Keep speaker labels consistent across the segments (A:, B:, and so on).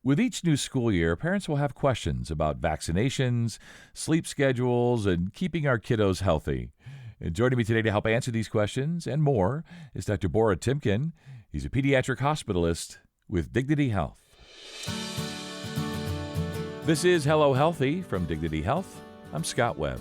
A: With each new school year, parents will have questions about vaccinations, sleep schedules, and keeping our kiddos healthy. And joining me today to help answer these questions and more is Dr. Bora Timkin. He's a pediatric hospitalist with Dignity Health. This is Hello Healthy from Dignity Health. I'm Scott Webb.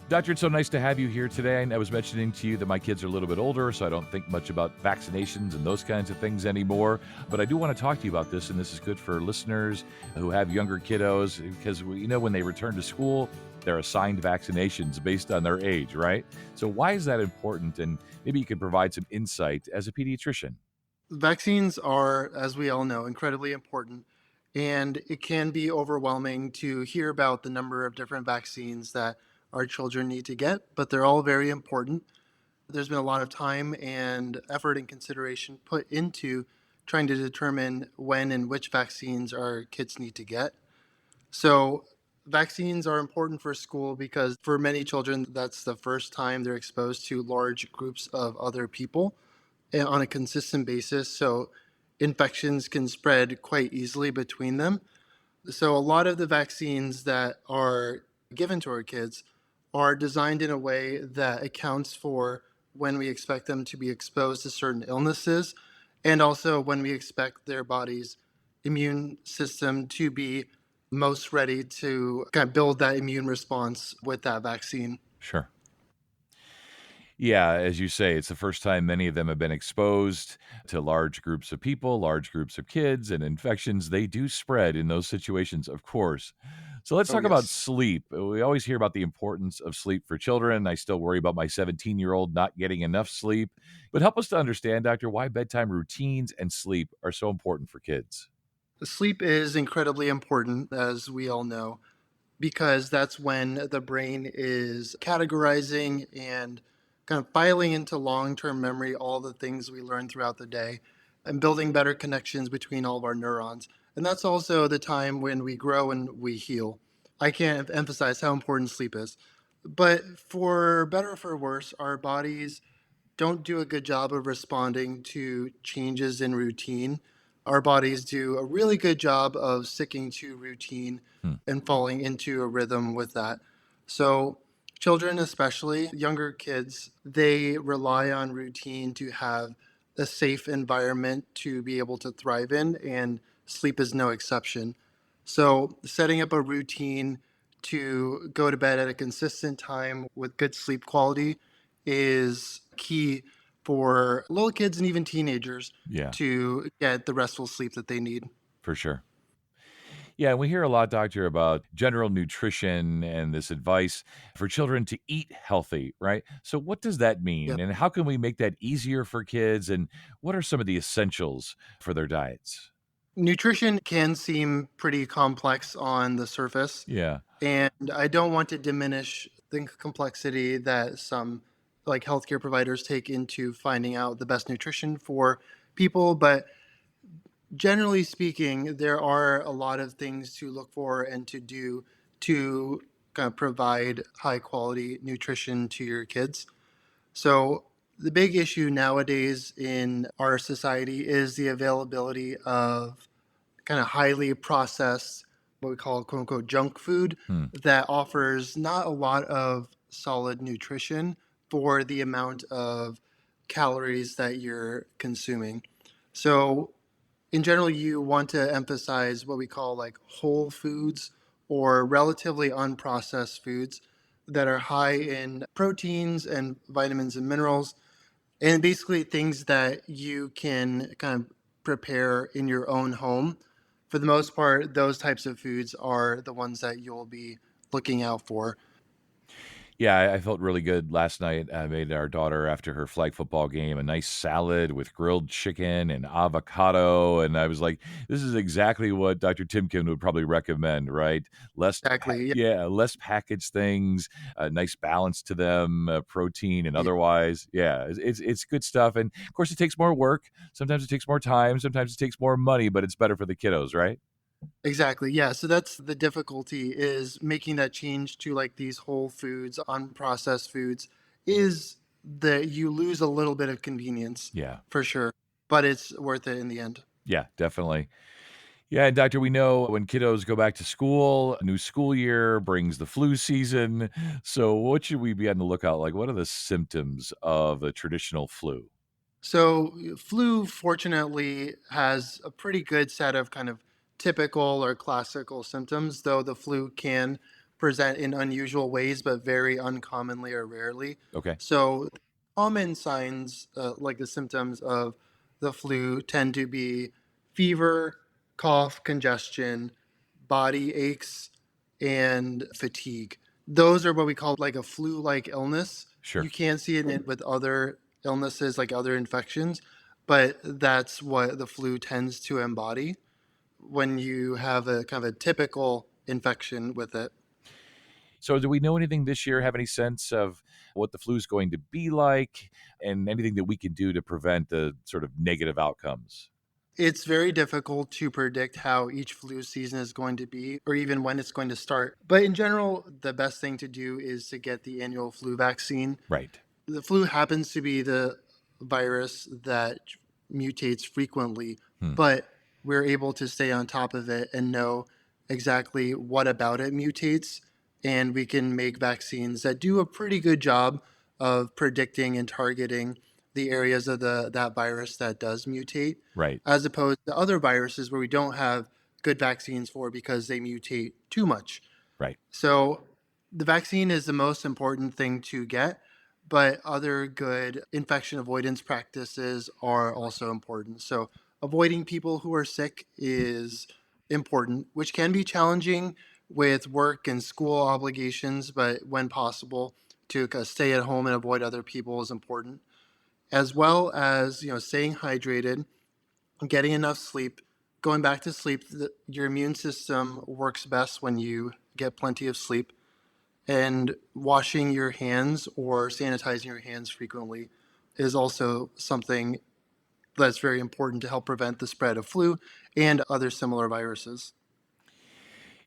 A: Doctor, it's so nice to have you here today. And I was mentioning to you that my kids are a little bit older, so I don't think much about vaccinations and those kinds of things anymore. But I do want to talk to you about this, and this is good for listeners who have younger kiddos, because when they return to school, they're assigned vaccinations based on their age, right? So why is that important? And maybe you could provide some insight as a pediatrician.
B: Vaccines are, as we all know, incredibly important, and it can be overwhelming to hear about the number of different vaccines that our children need to get, but they're all very important. There's been a lot of time and effort and consideration put into trying to determine when and which vaccines our kids need to get. So, vaccines are important for school because for many children, that's the first time they're exposed to large groups of other people on a consistent basis. So infections can spread quite easily between them. So a lot of the vaccines that are given to our kids are designed in a way that accounts for when we expect them to be exposed to certain illnesses and also when we expect their body's immune system to be most ready to kind of build that immune response with that vaccine.
A: Sure. Yeah, as you say, it's the first time many of them have been exposed to large groups of people, large groups of kids, and infections. They do spread in those situations, of course. So let's
B: Oh,
A: talk about
B: yes.
A: sleep. We always hear about the importance of sleep for children. I still worry about my 17-year-old not getting enough sleep. But help us to understand, Doctor, why bedtime routines and sleep are so important for kids.
B: Sleep is incredibly important, as we all know, because that's when the brain is categorizing and kind of filing into long term memory all the things we learn throughout the day and building better connections between all of our neurons. And that's also the time when we grow and we heal. I can't emphasize how important sleep is. But for better or for worse, our bodies don't do a good job of responding to changes in routine. Our bodies do a really good job of sticking to routine
A: Hmm,
B: and falling into a rhythm with that. So, children, especially younger kids, they rely on routine to have a safe environment to be able to thrive in, and sleep is no exception. So, setting up a routine to go to bed at a consistent time with good sleep quality is key for little kids and even teenagers
A: yeah,
B: to get the restful sleep that they need.
A: for sure. Yeah, we hear a lot, doctor, about general nutrition and this advice for children to eat healthy, right? So, what does that
B: Yeah.
A: mean? And how can we make that easier for kids? And what are some of the essentials for their diets?
B: Nutrition can seem pretty complex on the surface,
A: Yeah.
B: and I don't want to diminish the complexity that some like healthcare providers take into finding out the best nutrition for people, but generally speaking, there are a lot of things to look for and to do to kind of provide high quality nutrition to your kids. So, the big issue nowadays in our society is the availability of kind of highly processed, what we call quote unquote junk food,
A: Hmm.
B: that offers not a lot of solid nutrition for the amount of calories that you're consuming. So, in general, you want to emphasize what we call like whole foods or relatively unprocessed foods that are high in proteins and vitamins and minerals, and basically things that you can kind of prepare in your own home. For the most part, those types of foods are the ones that you'll be looking out for.
A: Yeah, I felt really good last night. I made our daughter, after her flag football game, a nice salad with grilled chicken and avocado. And I was like, this is exactly what Dr. Timkin would probably recommend, right?
B: Exactly. Yeah.
A: Less packaged things, a nice balance to them, protein and
B: Yeah.
A: otherwise. Yeah, it's good stuff. And of course, it takes more work. Sometimes it takes more time. Sometimes it takes more money, but it's better for the kiddos, right?
B: Exactly. Yeah. So that's the difficulty is making that change to like these whole foods, unprocessed foods, is that you lose a little bit of convenience
A: Yeah.
B: for sure, but it's worth it in the end.
A: Yeah, definitely. Yeah, and doctor, we know when kiddos go back to school, a new school year brings the flu season. So, what should we be on the lookout? Like, what are the symptoms of a traditional flu?
B: So, flu fortunately has a pretty good set of kind of typical or classical symptoms, though the flu can present in unusual ways, but very uncommonly or rarely.
A: Okay,
B: So, common signs, like the symptoms of the flu, tend to be fever, cough, congestion, body aches, and fatigue. Those are what we call like a flu like illness. You
A: sure.
B: can see it with other illnesses like other infections, but that's what the flu tends to embody when you have a kind of a typical infection with it.
A: So, do we know anything this year? Have any sense of what the flu is going to be like and anything that we can do to prevent the sort of negative outcomes?
B: It's very difficult to predict how each flu season is going to be or even when it's going to start. But in general, the best thing to do is to get the annual flu vaccine.
A: Right.
B: The flu happens to be the virus that mutates frequently,
A: Hmm.
B: but we're able to stay on top of it and know exactly what about it mutates. And we can make vaccines that do a pretty good job of predicting and targeting the areas of that virus that does mutate,
A: Right.
B: as opposed to other viruses where we don't have good vaccines for because they mutate too much.
A: Right.
B: So the vaccine is the most important thing to get, but other good infection avoidance practices are also important. So avoiding people who are sick is important, which can be challenging with work and school obligations, but when possible, to stay at home and avoid other people is important, as well as staying hydrated, getting enough sleep. Going back to sleep, your immune system works best when you get plenty of sleep, and washing your hands or sanitizing your hands frequently is also something that's very important to help prevent the spread of flu and other similar viruses.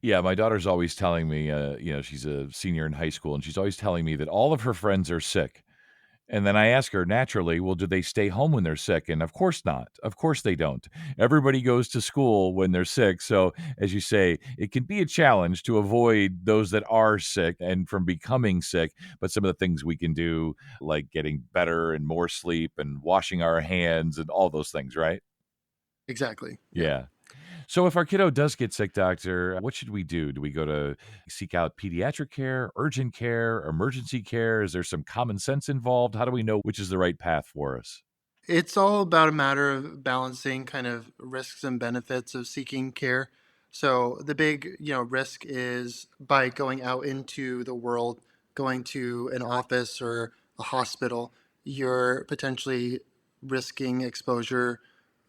A: Yeah, my daughter's always telling me, she's a senior in high school, and she's always telling me that all of her friends are sick. And then I ask her naturally, well, do they stay home when they're sick? And of course not. Of course they don't. Everybody goes to school when they're sick. So, as you say, it can be a challenge to avoid those that are sick and from becoming sick. But some of the things we can do, like getting better and more sleep and washing our hands and all those things, right?
B: Exactly. Yeah.
A: Yeah. So, if our kiddo does get sick, doctor, what should we do? Do we go to seek out pediatric care, urgent care, emergency care? Is there some common sense involved? How do we know which is the right path for us?
B: It's all about a matter of balancing kind of risks and benefits of seeking care. So the big, risk is by going out into the world, going to an office or a hospital, you're potentially risking exposure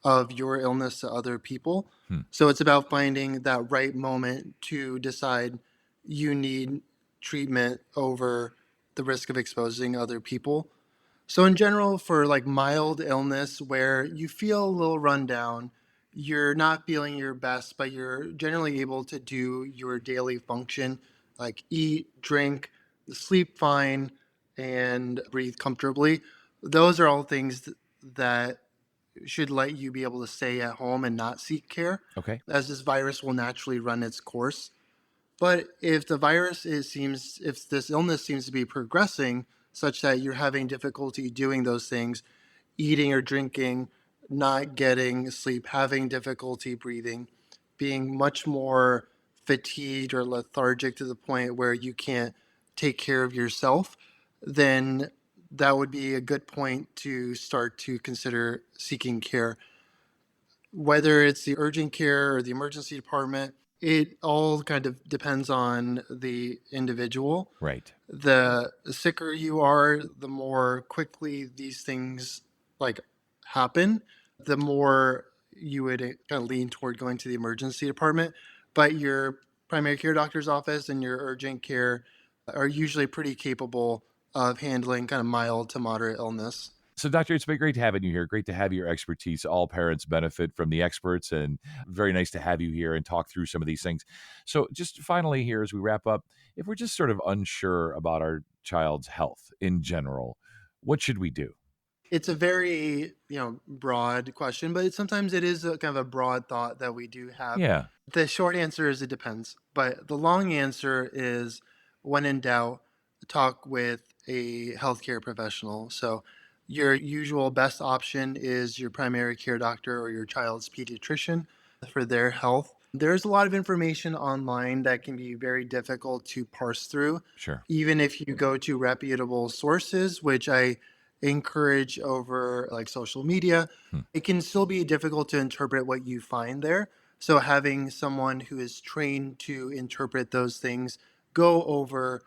B: of your illness to other people.
A: Hmm.
B: So it's about finding that right moment to decide you need treatment over the risk of exposing other people. So in general, for like mild illness where you feel a little run down, you're not feeling your best, but you're generally able to do your daily function, like eat, drink, sleep fine, and breathe comfortably. Those are all things that should let you be able to stay at home and not seek care,
A: Okay.
B: as this virus will naturally run its course. But if this illness seems to be progressing such that you're having difficulty doing those things, eating or drinking, not getting sleep, having difficulty breathing, being much more fatigued or lethargic to the point where you can't take care of yourself, then that would be a good point to start to consider seeking care. Whether it's the urgent care or the emergency department, it all kind of depends on the individual.
A: Right.
B: The sicker you are, the more quickly these things like happen, the more you would kind of lean toward going to the emergency department. But your primary care doctor's office and your urgent care are usually pretty capable of handling kind of mild to moderate illness.
A: So, doctor, it's been great having you here. Great to have your expertise. All parents benefit from the experts, and very nice to have you here and talk through some of these things. So, just finally, here as we wrap up, if we're just sort of unsure about our child's health in general, what should we do?
B: It's a very, broad question, but sometimes it is a kind of a broad thought that we do have.
A: Yeah,
B: The short answer is it depends, but the long answer is when in doubt, talk with a healthcare professional. So your usual best option is your primary care doctor or your child's pediatrician for their health. There's a lot of information online that can be very difficult to parse through,
A: sure.
B: even if you go to reputable sources, which I encourage over like social media.
A: Hmm.
B: It can still be difficult to interpret what you find there. So having someone who is trained to interpret those things go over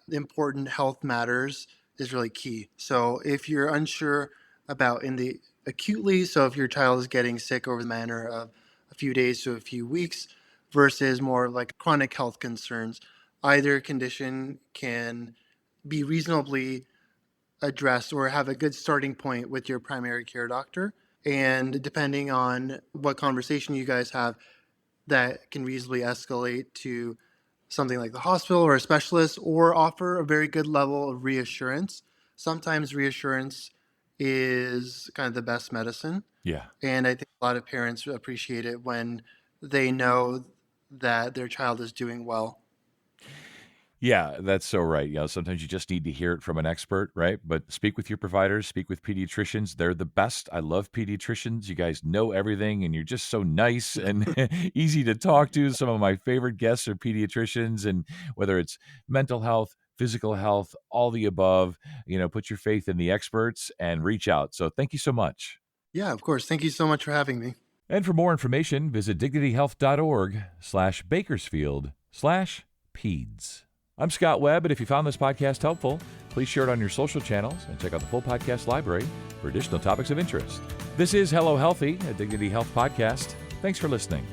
B: important health matters is really key. So if you're unsure about in the acutely, so if your child is getting sick over the manner of a few days to a few weeks versus more like chronic health concerns, either condition can be reasonably addressed or have a good starting point with your primary care doctor. And depending on what conversation you guys have, that can reasonably escalate to something like the hospital or a specialist or offer a very good level of reassurance. Sometimes reassurance is kind of the best medicine.
A: Yeah.
B: And I think a lot of parents appreciate it when they know that their child is doing well.
A: Yeah, that's so right. Sometimes you just need to hear it from an expert, right? But speak with your providers, speak with pediatricians. They're the best. I love pediatricians. You guys know everything and you're just so nice and easy to talk to. Some of my favorite guests are pediatricians, and whether it's mental health, physical health, all the above, put your faith in the experts and reach out. So thank you so much.
B: Yeah, of course. Thank you so much for having me.
A: And for more information, visit dignityhealth.org/bakersfield/peds. I'm Scott Webb, and if you found this podcast helpful, please share it on your social channels and check out the full podcast library for additional topics of interest. This is Hello Healthy, a Dignity Health podcast. Thanks for listening.